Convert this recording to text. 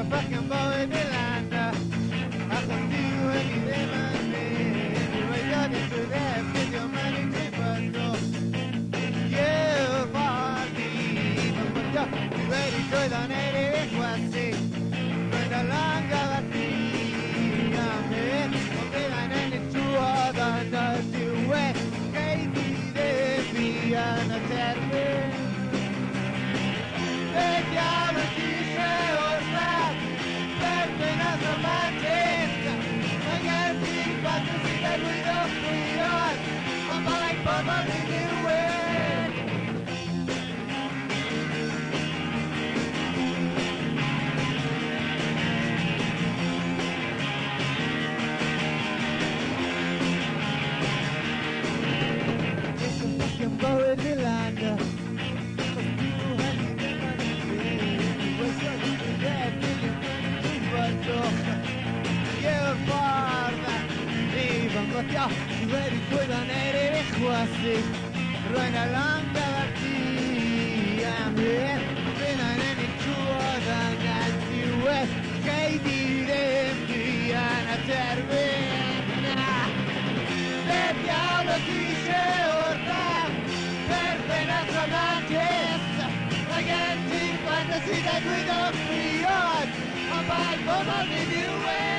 Fucking boy Delanda, I can do anything I need. You were young to death with your money to bundle. You for me, but you're ready to the native quasi. But the longer I see, I'm here. Okay, I need to other dirty way. Katie, they be an attack. Vediamo chi c'è ormai, perché la mattina, ragazzi, fantasy that we don't feel on, I'm like Bubba in the way. It's a fucking boy Delanda. Ready for the native quasi. Run along galaxy. I'm here. Been on any tour than that US. Katie, they and a termina. Vediamo chi c'è ora. Per the Atlantis. Ragazzi, fantasy that we don't beyond. I'm back for the new way.